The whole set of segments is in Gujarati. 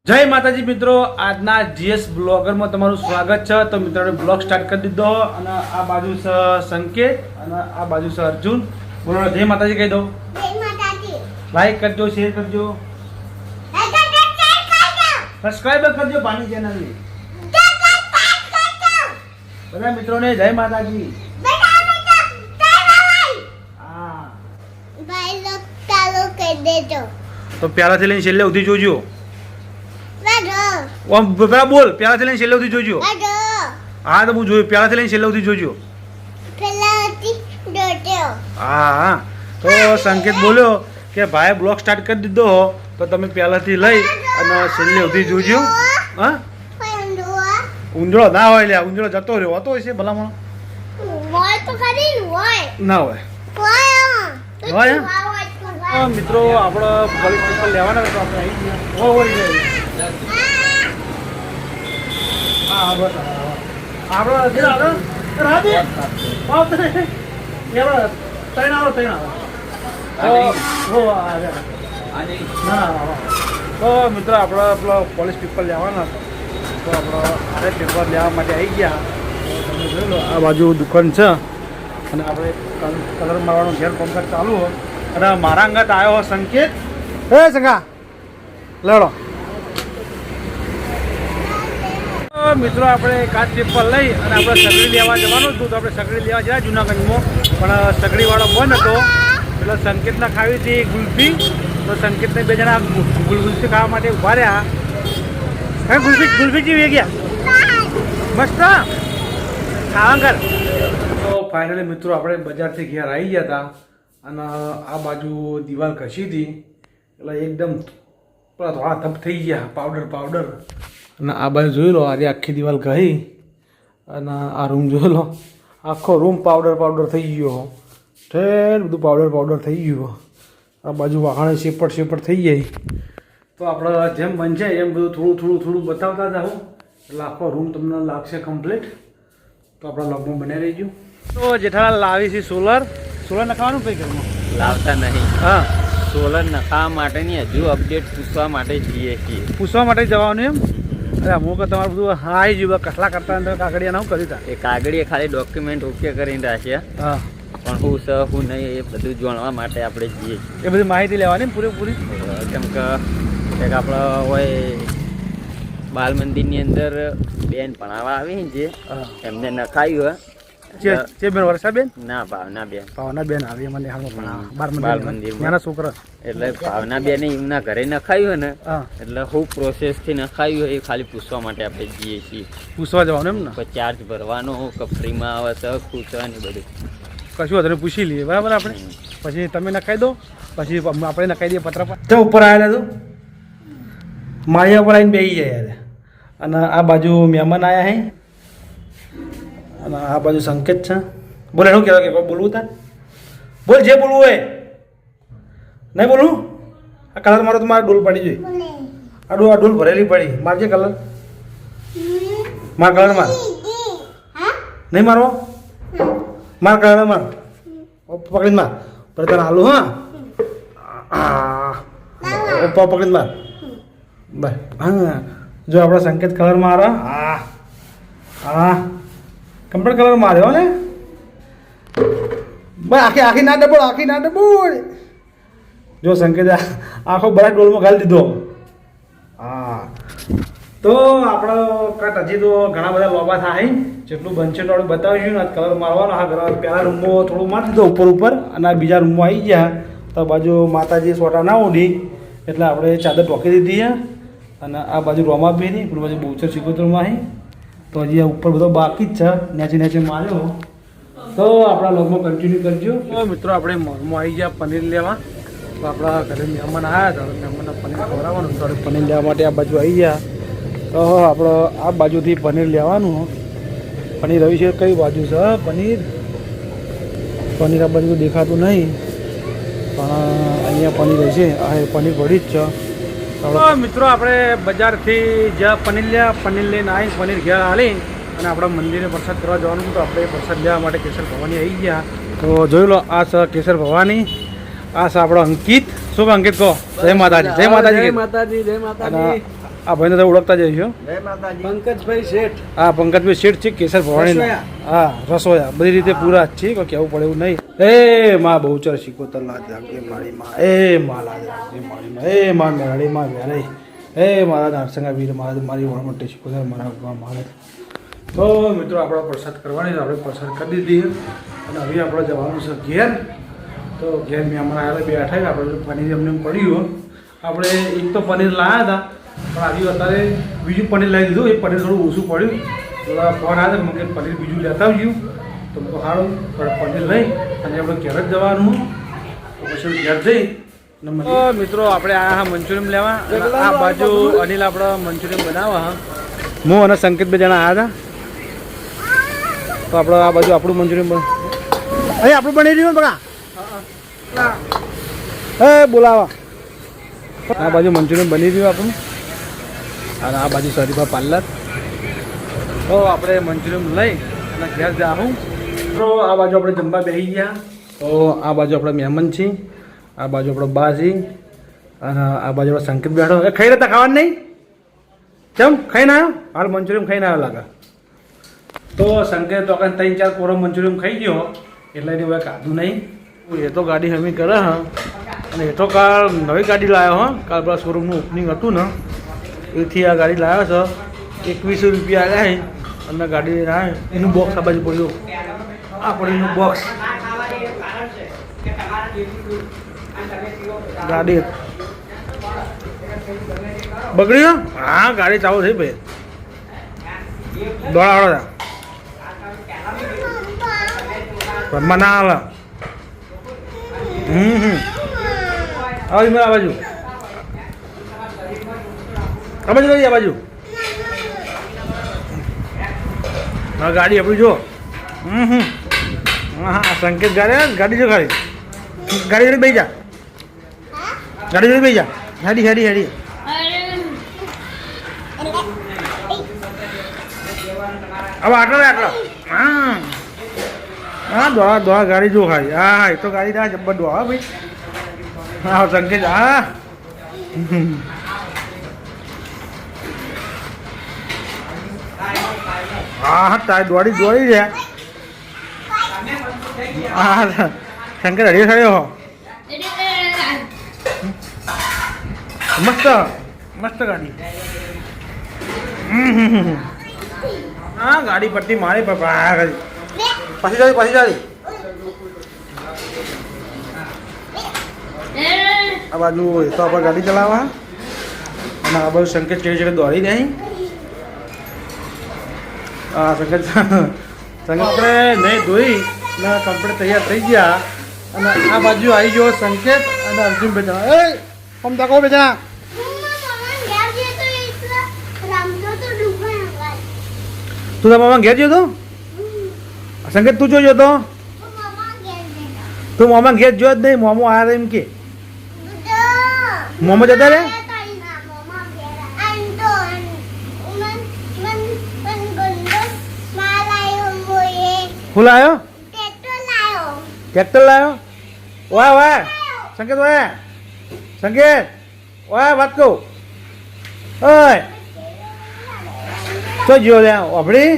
જય માતાજી મિત્રો, આજના જીએસ બ્લોગરમાં તમારું સ્વાગત છે। તો મિત્રો બ્લોગ સ્ટાર્ટ કરી દીધો અને આ બાજુ છે સંકેત અને આ બાજુ છે અર્જુન। બોલો જય માતાજી કહી દો। જય માતાજી। લાઈક કરજો, શેર કરજો, સબસ્ક્રાઇબ કરજો પાણી ચેનલની બધા મિત્રોને જય માતાજી। હા ભાઈ લોક ચાલુ કરી દેજો। તો પહેલાથી લઈને છેલ્લે સુધી જોજો। વાડો ઓમ બરા બોલ, પહેલાથી લઈને છેલ્લે સુધી જોજો। વાડો હા તો હું જોયું, પહેલાથી લઈને છેલ્લે સુધી જોજો। પેલાથી દોડ્યો। હા હા તો સંકેત બોલ્યો કે ભાઈ બ્લોગ સ્ટાર્ટ કરી દીધો હો તો તમે પહેલાથી લઈ અને છેલ્લે સુધી જોજો। હા ઉંજળો ના હોય, લ્યા ઉંજળો જતો રહ્યો હોતો હશે ભલામણ હોય તો ખરી હોય ના હોય। હોય મિત્રો આપણે પોલીસ સ્ટેશન લેવાના તો આપણે આવી ગયા। હોય હા બસ આપણે રાધે ત્રણ આવો તો મિત્રો આપણે પેલો પોલીસ પેપર લેવાના તો આપણે આરે પેપર લેવા માટે આવી ગયા। તમે જોઈ લો આ બાજુ દુકાન છે અને આપણે કલર મારવાનો ઘેર કોમ્પ્લેટ ચાલુ હોય અને મારા અંગત આવ્યો સંકેત। હે સંગા લેડો મિત્રો, આપણે કાચ પેપર લઈ અને આપણે સગડી લેવા જવાનું હતું તો આપણે સગડી લેવા ગયા જુનાગઢમાં, પણ સગડીવાળો બંધ હતો એટલે સંકેતને ખાવી હતી ગુલ્ફી। તો સંકેતને બે જણા ગુલ્ફી ખાવા માટે ઉભા રહ્યા। હે ગુલ્ફી જેવી ગયા મસ્ત ખાવા કર। તો ફાઇનલી મિત્રો આપણે બજારથી ઘેર આવી ગયા હતા અને આ બાજુ દિવાલ ઘસી હતી એટલે એકદમ પેલા થોડા ધપ થઈ ગયા પાવડર અને આ બાજુ જોઈ લો આજે આખી દિવાલ કહી અને આ રૂમ જોઈ લો આખો રૂમ પાવડર થઈ ગયો ઠેર બધું પાવડર થઈ ગયું। આ બાજુ વાહણે શેપટ થઈ જાય તો આપણે જેમ બનશે એમ બધું થોડું બતાવતા જાઓ એટલે આખો રૂમ તમને લાગશે કમ્પ્લીટ। તો આપણા લોગમાં બને રહીજો। તો જેઠાલાલ લાવી છે સોલર નખાવાનું કઈ ઘરમાં લાવતા નહીં। હા સોલર નખાવા માટેની હજુ અપડેટ પૂછવા માટે જઈએ છીએ। પૂછવા માટે જવાનું એમ? અરે અમુક તમારું બધું હા આવી ગયું કસલા કરતા અંદર કાગળિયા ના કર્યું હતા એ કાગળીએ ખાલી ડોક્યુમેન્ટ ઓકે કરીને રાખ્યા, હા પણ હું છે હું નહીં એ બધું જાણવા માટે આપણે જઈએ છીએ। એ બધી માહિતી લેવાની પૂરેપૂરી કેમ કે એક આપણે હોય બાલ મંદિરની અંદર બેન ભણાવવા આવી ને જે એમને નખાયું છે બેન વર્ષાબેન ના ભાવના બેન આવી મને હાલમાં બાલ ભણાવવા મંદિરમાં નાના છોકરા એટલે ભાવના બેને એમના ઘરે નખાયું ને હા એટલે હું પ્રોસેસથી નખાયું એ ખાલી પૂછવા માટે આપણે જઈએ છીએ। પૂછવા જવાનું એમ ને પછી ચાર્જ ભરવાનો કે ફ્રીમાં આવે છે પૂછવા ને બધું કશું વધારે પૂછી લઈએ બરાબર આપણે પછી તમે નખાઈ દો પછી આપણે નખાઈ દઈએ પત્ર પર ઉપર આવેલા તો માળિયા પર આવીને બેસી જાય યાર અને આ બાજુ મહેમાન આવ્યા હે અને આ બાજુ સંકેત છે। બોલે શું કહેવાય કે કોઈ બોલવું તા બોલ જે બોલવું હોય નહીં બોલવું। આ કલર મારો તો મારે ડોલ પડી જોઈએ આ ડોલ ભરેલી પડી મારજે કલર માર કલર માર નહીં મારવો માર કલર માર પકડીને માર પર તને આલુ હા પકડીને માર બસ હા જો આપણો સંકેત કલર મારો હા કમ્પ્લીટ કલર માર્યો ને બસ આખી ના ડબોળ જો સંકેત આખો બધા ડોલમાં ઘાલી દીધો। હા તો આપણો કટ હજી તો ઘણા બધા લોબા થાય જેટલું બનશે એટલું આપણે બતાવીશું ને કલર મારવાનો। હા પહેલા રૂમમાં થોડું મારી દીધો ઉપર અને આ બીજા રૂમમાં આવી ગયા તો બાજુ માતાજી સોટા ના ઉડી એટલે આપણે ચાદર ટોકી દીધી અને આ બાજુ રોમા પહેરી પેલી બાજુ બહુચર સિકોતરમાં આવી તો હજી ઉપર બધો બાકી જ છે નેચે માર્યો। તો આપણા લોગમાં કન્ટિન્યુ કરજો। તો મિત્રો આપણે મોલમાં આવી ગયા પનીર લેવા તો આપણા ઘરે મહેમાન આવ્યા હતા મહેમાનને પનીર ખવડાવવાનું તો પનીર લેવા માટે આ બાજુ આવી ગયા તો આપણે આ બાજુથી પનીર લેવાનું। પનીર રવિ છે કઈ બાજુ છે પનીર આ બાજુ દેખાતું નહીં પણ અહીંયા પનીર હશે આ પનીર પડી જ છે। મિત્રો આપણે બજારથી જ્યાં પનીર લઈને આવી પનીર ઘેર હાલી અને આપણા મંદિરે પ્રસાદ કરવા જવાનું તો આપણે પ્રસાદ લેવા માટે કેસર ભવાની આવી ગયા। તો જોઈ લો આ છે કેસર ભવાની, આ છે આપણો અંકિત। શું અંકિત કહો? જય માતાજી જય માતાજી જય માતાજી જય માતાજી। આ ભાઈને તો ઓળખતા જ છો. જય માતાજી. પંકજભાઈ શેઠ હા પંકજભાઈ શેઠ છે કેસર ભવાણી. રસોયા. હા રસોયા બધી રીતે પૂરા જ છે કોઈ કહેવું પડે એવું નહીં. એ માં બહુચર શીખોતર લાજ રાખજે મારી માં. એ માં લાજ રાખજે મારી માં. એ માં મેરાડી માં વેરાઈ. એ મારા નારસંગા વીર મારા મારી વણમટે શીખોતર મારા મારે. તો મિત્રો આપણે પ્રસાદ કરવાની છે. આપણે પ્રસાદ કરી દીધી અને હવે આપણે જવાનું છે ઘેર. તો ઘેર મહેમાન આવેલા બેઠા આપણે પનીર એમને પડ્યું. આપણે એક તો પનીર લાવ્યા હતા પણ આવી અત્યારે બીજું પનીર લાવી દીધું. એ પનીર થોડું ઓછું પડ્યું. થોડા ફોન આવ્યા મને પનીર બીજું લેતા આવ્યું તો સારું પનીર લઈ અને આપણે ઘેર જ જવાનું. તો પછી ઘેર જઈ મિત્રો આપણે આ મંચુરિયમ લેવા. આ બાજુ અનિલ આપણે મંચુરિયમ બનાવવા. હું અને સંકેત બે જણા આવ્યા હતા તો આપણે આ બાજુ આપણું મંચુરિયમ અહીં આપણું બની રહ્યું બગા. એ બોલાવા આ બાજુ મંચુરિયમ બની રહ્યું આપણું અને આ બાજુ શરીફા પાર્લર. તો આપણે મંચુરિયમ લઈ અને ઘેર જાઉં. તો આ બાજુ આપણે જમવા બેસી ગયા. તો આ બાજુ આપણે મહેમાન છીએ. આ બાજુ આપણો બા છીએ અને આ બાજુ આપણો સંકેત બેઠો. એ ખાઈ રહેતા ખાવાનું નહીં કેમ ખાઈને આવ્યો? હાલ મંચુરિયમ ખાઈને આવ્યો લાગે. તો સંકેત તો 3-4 કોરો મંચુરિયમ ખાઈ ગયો એટલે એને હવે ખાધું નહીં. એ તો ગાડી હમી કરે હા અને એ તો કાલ નવી ગાડી લાવ્યો હા. કાલ પેલા શોરૂમનું ઓપનિંગ હતું ને એથી આ ગાડી લાવ્યો છે. 2100 રૂપિયા આવ્યા અને ગાડી લાવે એનું બોક્સ આ બાજુ પડ્યું. આ પડ્યું એનું બોક્સ. ગાડી બગડ્યો. હા ગાડી ચાલુ થઈ ભાઈ દોડાવડો રમવા ના આવે. આવી મેં આ બાજુ લઈ આ બાજુ. હા ગાડી આપણી જો. હા સંકેત ગાડી જો ખાલી ગાડી જોડે બેસી જા. ગાડી જોડે બેસી જા. હેડી હેડી હેડી. હવે આટલો હા હા દોડા દોડા ગાડી જો ખાલી. હા એ તો ગાડી ના જબ્બર દોડા ભાઈ. હા સંકેત હા હા તારે દોડી રહ્યા. હા શંકર હરિયો થયો મસ્ત મસ્ત ગાડી. હા ગાડી પટ્ટી મારી પાછી જાડી. આ બાજુ એ તો આપણે ગાડી ચલાવવા અને આ બાજુ સંકેત કેવી જગ્યાએ દોડી જાય. હા સંકેત આપણે નહીં ધોઈ ને કમ્પ્લીટ તૈયાર થઈ ગયા અને આ બાજુ આવી ગયો સંકેત અને અર્જુન બે જણા. એ આમ તાકો બે જણા. તું તારા મામા ઘેર ગયો તો સંકેત? તું જોયો તો? તું મામા ઘેર જોયો જ નહીં. મોમો આવ્યા એમ કે મોમો જતા રે. શું લાવ્યો? ટ્રેક્ટર લાવ્યો. વાહ વાહ સંકેત વાહ સંકેત વાહ વાત કહું. ઓય તો જો લે વાપડી.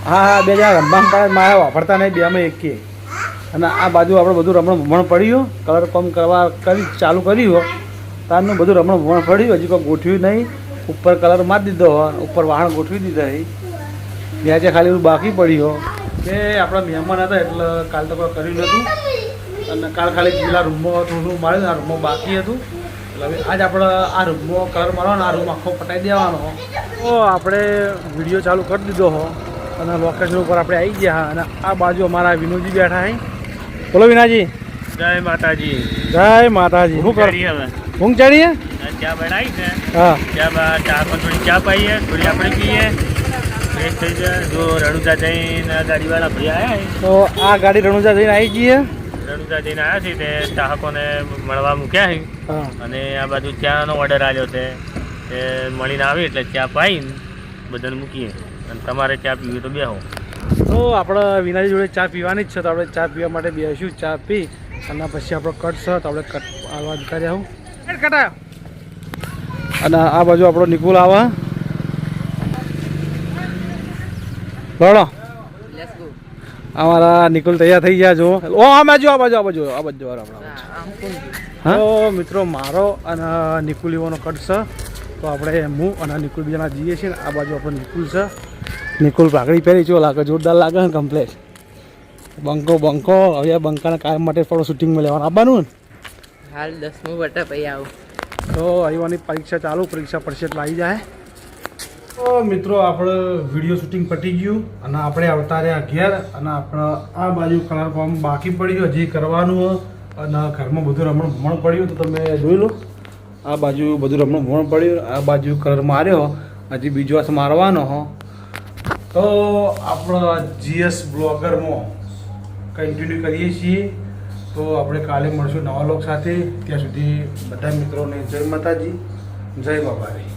હા હા બે જણા રમવા મારે વાપરતા નહીં બે અમે એક. અને આ બાજુ આપણે બધું રમણ પડ્યું. કલર કમ કરવા ચાલુ કર્યું તારનું બધું રમણ પડ્યું. હજી કોઈ ગોઠવ્યું નહીં. ઉપર કલર મારી દીધો ઉપર વાહણ ગોઠવી દીધા. ત્યાં જે ખાલી બાકી પડ્યું કે આપણા મહેમાન હતા એટલે કાલ તો કોઈ કર્યું નહોતું અને કાલ ખાલી પેલા રૂમમાં થોડું માર્યું. આ રૂમમાં બાકી હતું એટલે હવે આજ આપણે આ રૂમમાં કલર મારવાનો. આ રૂમ આખો પટાઈ દેવાનો. તો આપણે વિડીયો ચાલુ કરી દીધો હો અને લોકેશન ઉપર આપણે આવી ગયા. અને આ બાજુ અમારા વિનોદજી બેઠા હે. બોલો વિનાજી. જય માતાજી. જય માતાજી. શું કરી હવે? ઊંઘ ચડીએ. ચા બનાવી છે. હા ચા થોડી ચા પાઈએ થોડી આપણે પીએ ફ્રેશ થઈ જાય. જો રણુજા જઈને ગાડીવાળા ભાઈ આવ્યા. તો આ ગાડી રણુજા જઈને આવી જઈએ. રણુજા જઈને આવ્યા છે તે ચાહકોને મળવા મૂક્યા છે. હા અને આ બાજુ ચાનો ઓર્ડર આવ્યો છે તે મળીને આવી એટલે ચા પાઈને બધાને મૂકીએ. અને તમારે ચા પીવી તો બેહો. તો આપણે વિનાજી જોડે ચા પીવાની જ છે. તો આપણે ચા પીવા માટે બેસીશું. ચા પી અને પછી આપણો કટ છે તો આપણે કટ આવવા જતા આવું કટાયો. અને આ બાજુ આપણો નિકુલ આવે બરાબર. અમારા નિકુલ તૈયાર થઈ ગયા જો. ઓ આ બાજુ હા તો મિત્રો મારો અને નિકુલ એવાનો કટ છે. તો આપણે હું અને નિકુલ બીજાના જઈએ છીએ ને આ બાજુ આપણો નિકુલ છે. નિકુલ પાઘડી પહેરી ચો લાગે જોરદાર લાગે ને કમ્પ્લેટ બંકો હવે બંકાના કાયમ માટે થોડું શૂટિંગમાં લેવાનું આવવાનું ને હાલ 10મું વટા પછી આવું તો અહીંવાની પરીક્ષા ચાલુ પરીક્ષા પડશે એટલે આવી જાય. તો મિત્રો આપણે વિડીયો શૂટિંગ પતી ગયું અને આપણે આવતા રહ્યા ઘેર અને આપણે આ બાજુ કલર કામ બાકી પડ્યું હજી કરવાનું અને ઘરમાં બધું રમણ ભમણ પડ્યું તો તમે જોઈ લો. આ બાજુ બધું રમણ ભમણ પડ્યું આ બાજુ કલર માર્યો હજી બીજો હાથ મારવાનો હો. તો આપણા જીએસ બ્લોગરમાં કન્ટિન્યુ કરીએ છીએ. તો આપણે કાલે મળશું નવા લોક સાથે. ત્યાં સુધી બધા મિત્રોને જય માતાજી જય બાબારી.